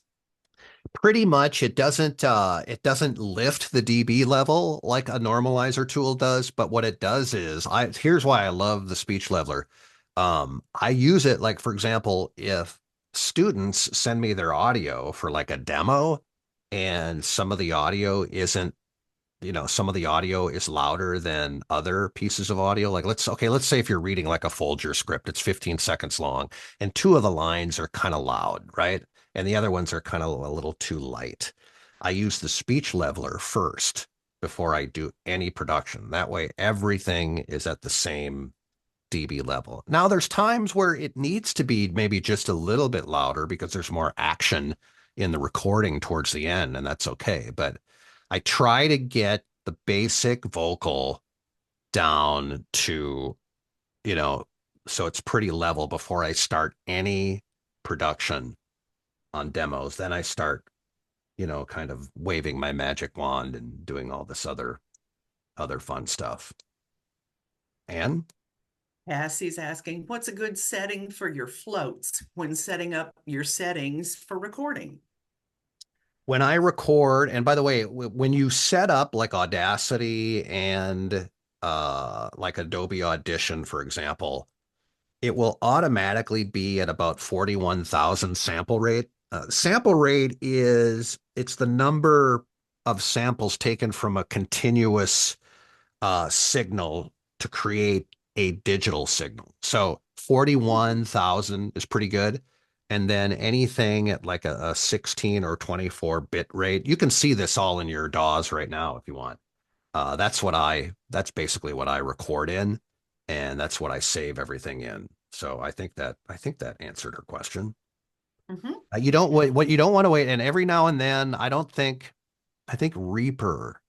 Pretty much it doesn't lift the dB level like a normalizer tool does, but what it does is here's why I love the speech leveler. I use it like, for example, if students send me their audio for like a demo and some of the audio isn't, some of the audio is louder than other pieces of audio. Like let's say if you're reading like a Folger script, it's 15 seconds long, and two of the lines are kind of loud, right? And the other ones are kind of a little too light. I use the speech leveler first before I do any production. That way, everything is at the same dB level. Now, there's times where it needs to be maybe just a little bit louder because there's more action in the recording towards the end, and that's okay. But I try to get the basic vocal down to, you know, so it's pretty level before I start any production on demos. Then I start, kind of waving my magic wand and doing all this other fun stuff. And Cassie's asking, what's a good setting for your floats when setting up your settings for recording? when I record, and by the way, when you set up like Audacity and like Adobe Audition, for example, it will automatically be at about 41,000 sample rate. Sample rate it's the number of samples taken from a continuous signal to create a digital signal. So 41,000 is pretty good. And then anything at like a 16 or 24 bit rate, you can see this all in your DAWs right now if you want. That's basically what I record in, and that's what I save everything in. So I think that answered her question. Mhm. You don't wait, what you don't want to wait, and every now and then, I think Reaper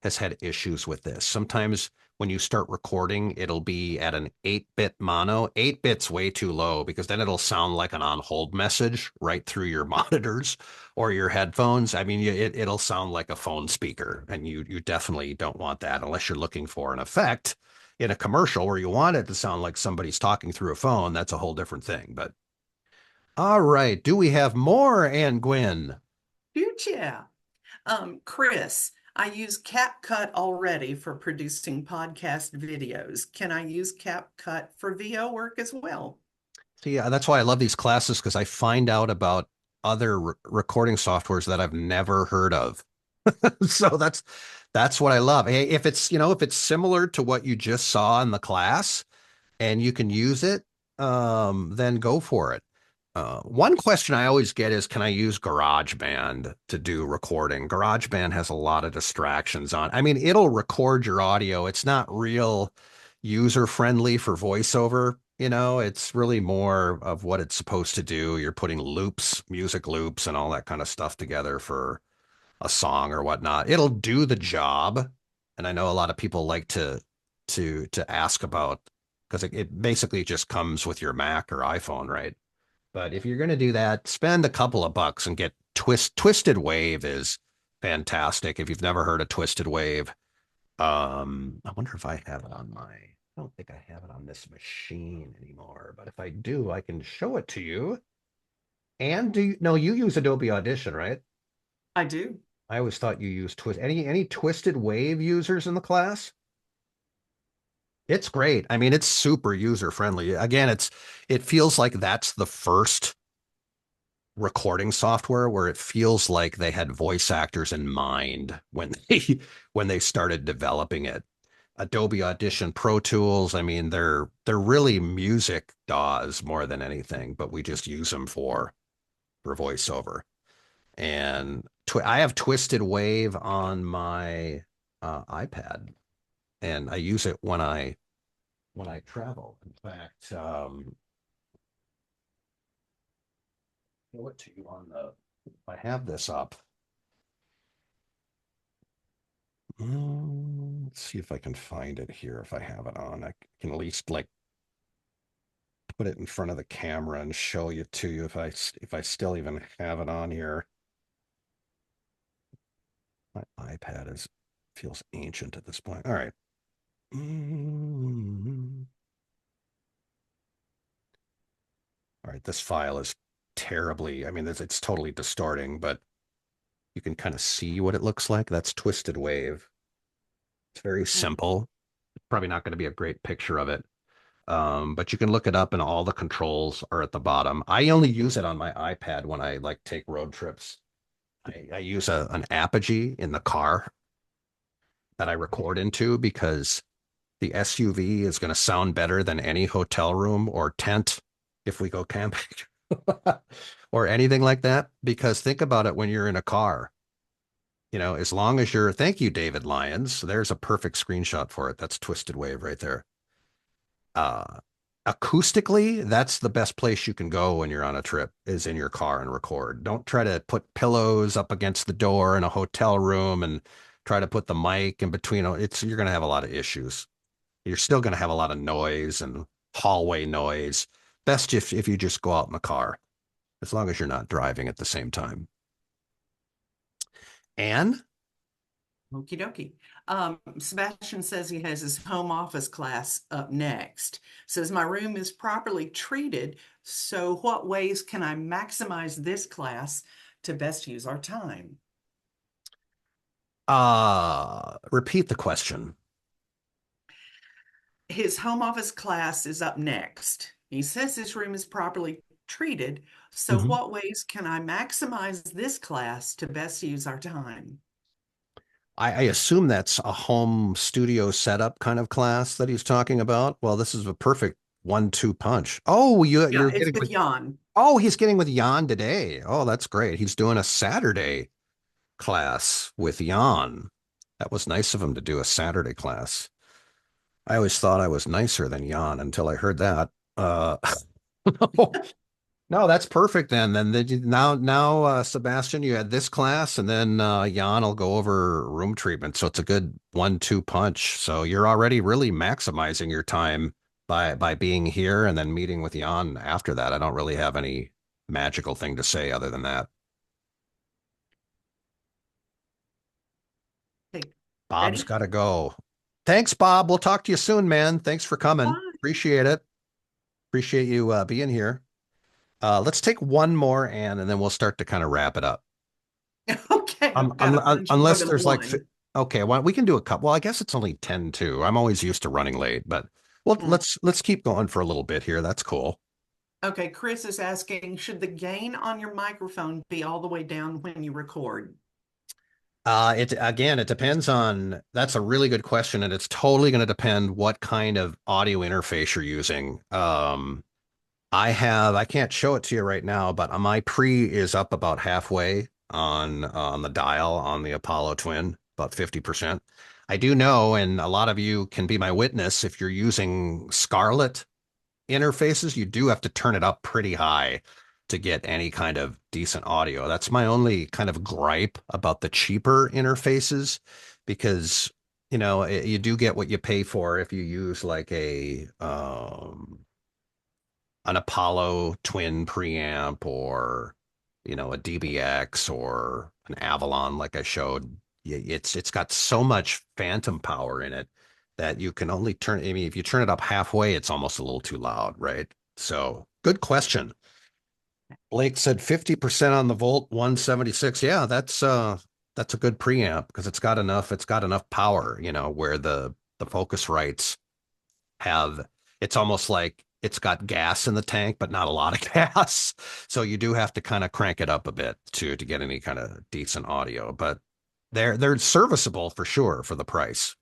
has had issues with this. Sometimes when you start recording, it'll be at an 8-bit mono. 8 bits way too low because then it'll sound like an on hold message right through your monitors or your headphones. I mean, it'll sound like a phone speaker, and you definitely don't want that unless you're looking for an effect in a commercial where you want it to sound like somebody's talking through a phone. That's a whole different thing. But all right, do we have more, Ann Gwyn? Huge, yeah. Chris, I use CapCut already for producing podcast videos. Can I use CapCut for VO work as well? See, that's why I love these classes because I find out about other recording softwares that I've never heard of. So that's what I love. Hey, if it's, if it's similar to what you just saw in the class and you can use it, then go for it. One question I always get is, can I use GarageBand to do recording? GarageBand has a lot of distractions on. I mean, it'll record your audio. It's not real user friendly for voiceover. It's really more of what it's supposed to do. You're putting loops, music loops, and all that kind of stuff together for a song or whatnot. It'll do the job. And I know a lot of people like to ask about because it basically just comes with your Mac or iPhone, right? But if you're going to do that, spend a couple of bucks and get Twisted Wave is fantastic. If you've never heard of Twisted Wave, I wonder if I have it on I don't think I have it on this machine anymore, but if I do, I can show it to you. And no, you use Adobe Audition, right? I do. I always thought you used any Twisted Wave users in the class? It's great. I mean, it's super user friendly. Again, it feels like that's the first recording software where it feels like they had voice actors in mind when they started developing it. Adobe Audition, Pro Tools, I mean, they're really music DAWs more than anything, but we just use them for voiceover. And I have Twisted Wave on my iPad, and I use it when I travel. In fact, show it to you on the. I have this up. Let's see if I can find it here. If I have it on, I can at least like put it in front of the camera and show you to you if I still even have it on here. My iPad is feels ancient at this point. All right. All right, this file is terribly, I mean, it's totally distorting, but you can kind of see what it looks like. That's Twisted Wave. It's very Mm. simple. Probably not going to be a great picture of it. But you can look it up and all the controls are at the bottom. I only use it on my iPad when I like take road trips. I use an Apogee in the car that I record into because the SUV is going to sound better than any hotel room or tent if we go camping or anything like that. Because think about it when you're in a car, as long as thank you, David Lyons. There's a perfect screenshot for it. That's Twisted Wave right there. Uh, Acoustically, that's the best place you can go when you're on a trip is in your car and record. Don't try to put pillows up against the door in a hotel room and try to put the mic in between. You're going to have a lot of issues. You're still going to have a lot of noise and hallway noise. Best if you just go out in the car, as long as you're not driving at the same time. And Okie dokie. Sebastian says he has his home office class up next. Says my room is properly treated. So what ways can I maximize this class to best use our time? repeat the question. His home office class is up next. He says his room is properly treated. So Mhm. what ways can I maximize this class to best use our time? I assume that's a home studio setup kind of class that he's talking about. Well, this is a perfect 1-2 punch. Oh, Yeah, you're it's getting with with, Jan. oh, he's getting with Jan today. Oh, that's great. He's doing a Saturday class with Jan. That was nice of him to do a Saturday class. I always thought I was nicer than Jan until I heard that. Uh, no, no, that's perfect then. Now, Sebastian, you had this class, and then Jan will go over room treatment. So it's a good 1-2 punch. So you're already really maximizing your time by being here and then meeting with Jan after that. I don't really have any magical thing to say other than that. Okay, Bob's ready? got to go. Thanks, Bob. We'll talk to you soon, man. Thanks for coming. Bye. Appreciate it. Appreciate you being here. Let's take one more, Ann, and then we'll start to kind of wrap it up. Okay, I've got a bunch more Unless than there's like, one. okay, well, we can do a couple. Well, I guess it's only 10 too. I'm always used to running late, but well, Mm. let's keep going for a little bit here. That's cool. Okay, Chris is asking, should the gain on your microphone be all the way down when you record? It again, it depends on, that's a really good question, and it's totally going to depend what kind of audio interface you're using. I can't show it to you right now, but my pre is up about halfway on the dial on the Apollo Twin, about 50%. I do know, and a lot of you can be my witness, if you're using Scarlett interfaces, you do have to turn it up pretty high to get any kind of decent audio. That's my only kind of gripe about the cheaper interfaces, because you do get what you pay for if you use like an Apollo twin preamp, or a DBX or an Avalon like I showed. It's got so much phantom power in it that you can only turn, I mean, if you turn it up halfway, it's almost a little too loud, right? So good question. Blake said 50% on the Volt 176. Yeah, that's a good preamp because it's got enough power, where the Focusrites have, it's almost like it's got gas in the tank, but not a lot of gas. So you do have to kind of crank it up a bit to get any kind of decent audio. But they're serviceable for sure for the price.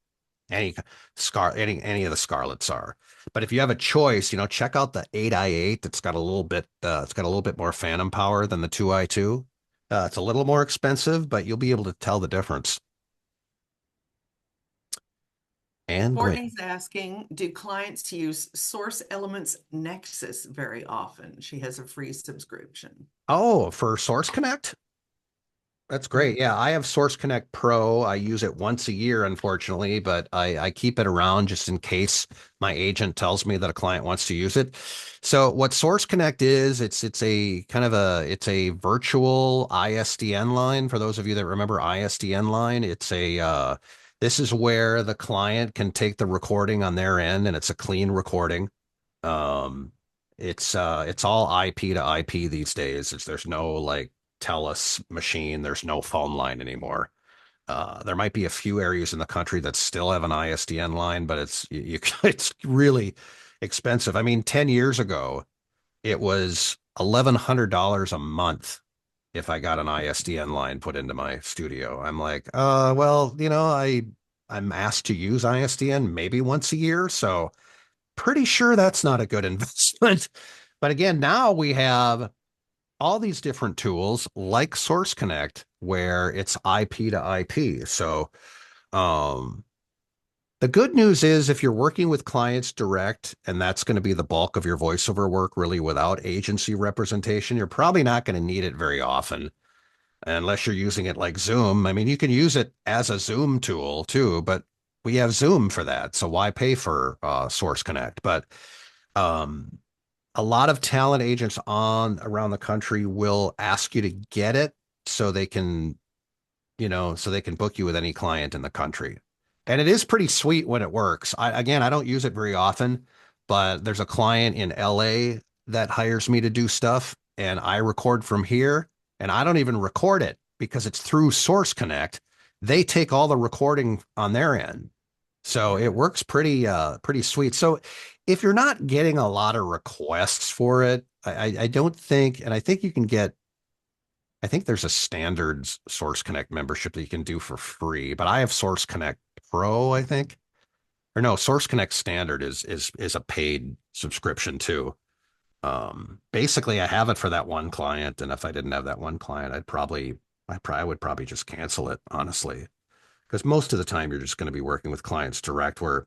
Any of the Scarletts are. But if you have a choice, check out the 8i8. It's got a little bit more phantom power than the 2i2. It's a little more expensive, but you'll be able to tell the difference. And Gwen. Courtney's asking, do clients use Source Elements Nexus very often? She has a free subscription. Oh, for Source Connect? That's Mhm. great. Yeah, I have Source Connect Pro. I use it once a year, unfortunately, but I keep it around just in case my agent tells me that a client wants to use it. So what Source Connect is, it's a kind of it's a virtual ISDN line. For those of you that remember ISDN line, this is where the client can take the recording on their end, and it's a clean recording. Um, it's all IP to IP these days. There's no like TELUS machine. There's no phone line anymore. There might be a few areas in the country that still have an ISDN line, but it's really expensive. I mean, 10 years ago, it was $1,100 a month if I got an ISDN line put into my studio. I'm like, well, I'm asked to use ISDN maybe once a year, so pretty sure that's not a good investment. But again, now we have all these different tools like Source Connect where it's IP to IP. So um, the good news is if you're working with clients direct, and that's going to be the bulk of your voiceover work, really without agency representation, you're probably not going to need it very often unless you're using it like Zoom. I mean, you can use it as a Zoom tool too, but we have Zoom for that. So why pay for Source Connect? But um, a lot of talent agents on around the country will ask you to get it so they can book you with any client in the country. And it is pretty sweet when it works. I don't use it very often, but there's a client in LA that hires me to do stuff, and I record from here, and I don't even record it because it's through Source Connect. They take all the recording on their end. So it works pretty sweet. So if you're not getting a lot of requests for it, I don't think, and I think you can get I think there's a standard Source Connect membership that you can do for free, but I have Source Connect Pro, I think. Or no, Source Connect Standard is a paid subscription too. Basically I have it for that one client, and if I didn't have that one client, I would probably just cancel it, honestly. Because most of the time you're just going to be working with clients direct. Where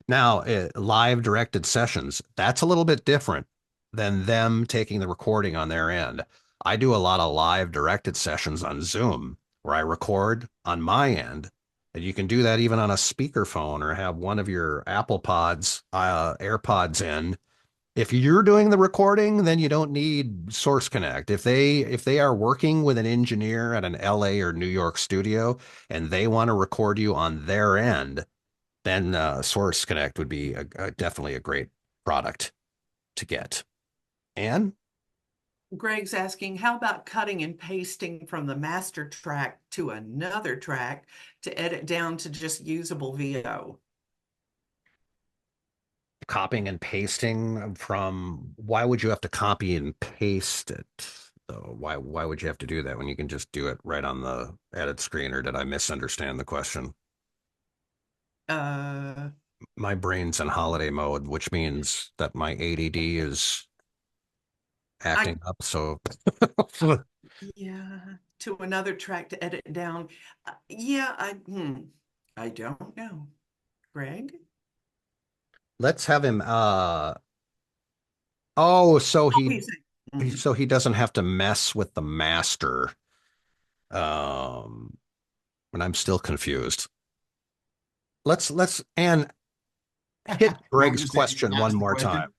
now live directed sessions, that's a little bit different than them taking the recording on their end. I do a lot of live directed sessions on Zoom where I record on my end, and you can do that even on a speakerphone or have one of your Apple Pods, AirPods in. If you're doing the recording, then you don't need Source Connect. If they are working with an engineer at an LA or New York studio and they want to record you on their end, then Source Connect would be definitely a great product to get. And Greg's asking, how about cutting and pasting from the master track to another track to edit down to just usable VO? copying and pasting from, why would you have to copy and paste it? So why would you have to do that when you can just do it right on the edit screen? Or did I misunderstand the question? Uh, My brain's in holiday mode, which means that my ADD is I, acting up. So yeah, to another track to edit down. Yeah, I don't know. Greg? let's have him. Oh, Oh, he's so he doesn't have to mess with the master. Um, and I'm still confused. Let's and hit You want me Greg's to say, question one ask the more time.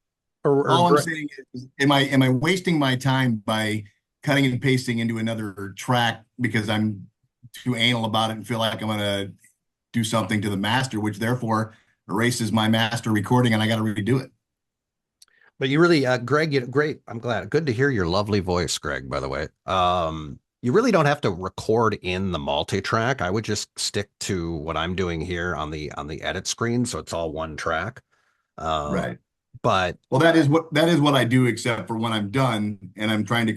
question? All I'm saying is, am I wasting my time by cutting and pasting into another track because I'm too anal about it and feel like I'm gonna do something to the master, which therefore erases my master recording and I got to redo it. But you really, Greg, great. I'm glad. Good to hear your lovely voice, Greg, by the way. You really don't have to record in the multi-track. I would just stick to what I'm doing here on the edit screen, so it's all one track. Uh, Right. but Well, that is what I do, except for when I'm done and I'm trying to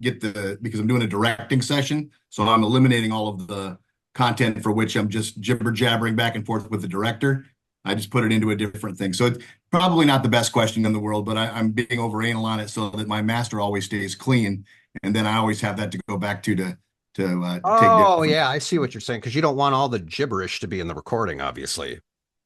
because I'm doing a directing session, so I'm eliminating all of the content for which I'm just jibber jabbering back and forth with the director. I just put it into a different thing. So it's probably not the best question in the world, but I'm being over anal on it so that my master always stays clean, and then I always have that to go back to take oh different. yeah, I see what you're saying, because you don't want all the gibberish to be in the recording, obviously.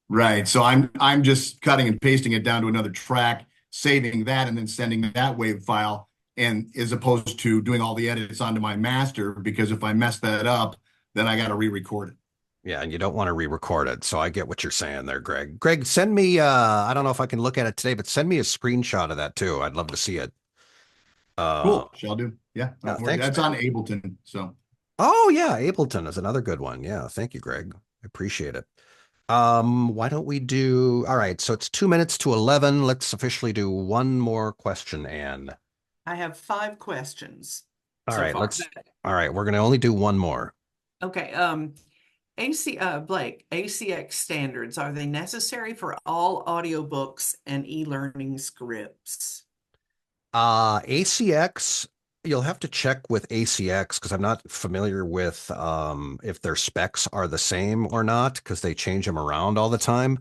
Right. So I'm just cutting and pasting it down to another track, saving that, and then sending that wave file. And as opposed to doing all the edits onto my master, because if I mess that up, then I got to re-record it. Yeah, and you don't want to re-record it. So I get what you're saying there, Greg. Greg, send me I don't know if I can look at it today, but send me a screenshot of that too. I'd love to see it. Uh Cool. Shall do. Yeah. no, thanks, That's man. on Ableton. So Oh yeah, Ableton is another good one. Yeah, thank you, Greg. I appreciate it. Why don't we do, all right, so it's 2 minutes to 11. Let's officially do one more question, Anne. I have 5 questions All so right, far. all right, we're gonna only do one more. Okay, Blake, ACX standards, are they necessary for all audiobooks and e-learning scripts? ACX, you'll have to check with ACX because I'm not familiar with if their specs are the same or not, because they change them around all the time.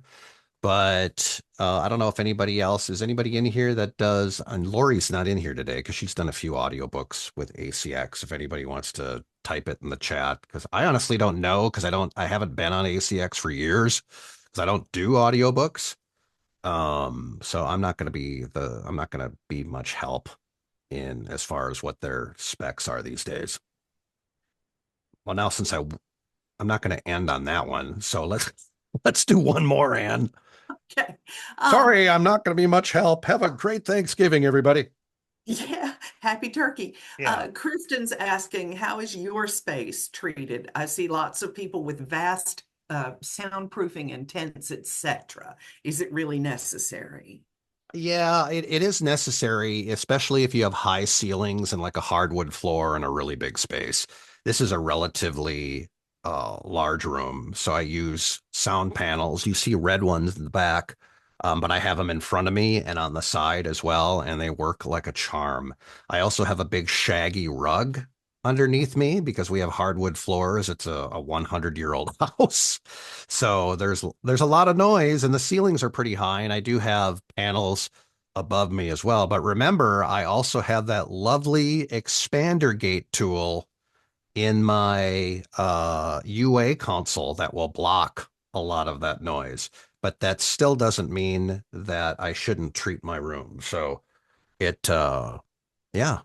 But I don't know if anybody else is anybody in here that does, and Lori's not in here today because she's done a few audiobooks with ACX. If anybody wants to type it in the chat, because I honestly don't know, because I haven't been on ACX for years because I don't do audiobooks. So I'm not gonna be much help in as far as what their specs are these days. Well, now since I'm not going to end on that one, so let's do one more, Anne. Okay. Sorry, I'm not going to be much help. Have a great Thanksgiving, everybody. Yeah, happy turkey. Yeah. Kristen's asking, how is your space treated? I see lots of people with vast soundproofing and tents, etc. Is it really necessary? Yeah, it is necessary, especially if you have high ceilings and like a hardwood floor and a really big space. This is a relatively large room, so I use sound panels. You see red ones in the back, but I have them in front of me and on the side as well, and they work like a charm. I also have a big shaggy rug underneath me because we have hardwood floors. It's a 100-year-old house. So there's a lot of noise and the ceilings are pretty high and I do have panels above me as well. But remember, I also have that lovely expander gate tool in my UA console that will block a lot of that noise. But that still doesn't mean that I shouldn't treat my room. So yeah,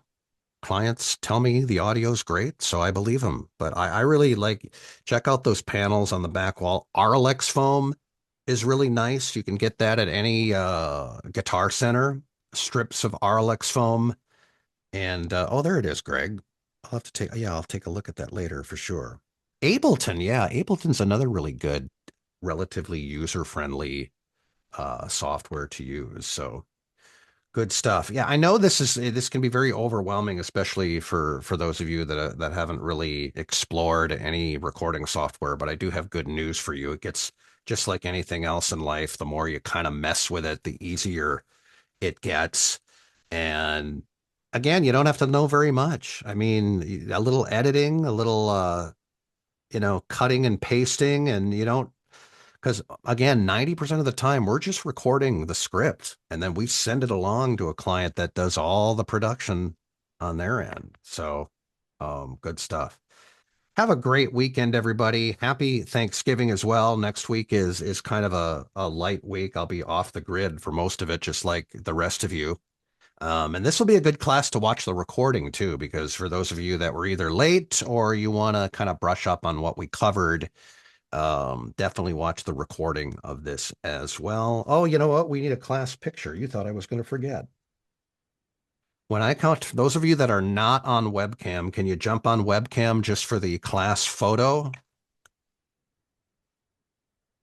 clients tell me the audio's great, so I believe them. But I really like, check out those panels on the back wall. Arlex foam is really nice. You can get that at any Guitar Center. Strips of Arlex foam. And oh, there it is, Greg. I'll take a look at that later for sure. Ableton, yeah, Ableton's another really good, relatively user-friendly software to use. So good stuff. Yeah, I know this can be very overwhelming, especially for those of you that haven't really explored any recording software, but I do have good news for you. It gets just like anything else in life, the more you kind of mess with it, the easier it gets. And again, you don't have to know very much. I mean, a little editing, a little cutting and pasting, and you don't, because again, 90% of the time we're just recording the script and then we send it along to a client that does all the production on their end. So, good stuff. Have a great weekend, everybody. Happy Thanksgiving as well. Next week is kind of a light week. I'll be off the grid for most of it, just like the rest of you. And this will be a good class to watch the recording too, because for those of you that were either late or you want to kind of brush up on what we covered, definitely watch the recording of this as well. Oh, you know what? We need a class picture. You thought I was going to forget. When I count, those of you that are not on webcam, can you jump on webcam just for the class photo?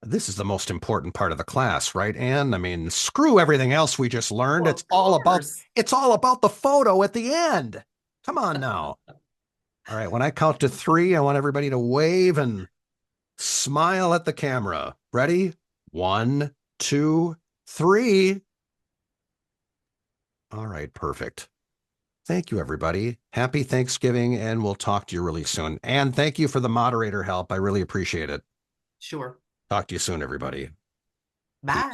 This is the most important part of the class, right, Anne? I mean, screw everything else we just learned. Well, It's of all course. about the photo at the end. Come on now. All right, when I count to 3, I want everybody to wave and smile at the camera. Ready? 1, 2, 3. All right, perfect. Thank you, everybody. Happy Thanksgiving, and we'll talk to you really soon. And thank you for the moderator help. I really appreciate it. Sure. Talk to you soon, everybody. Bye.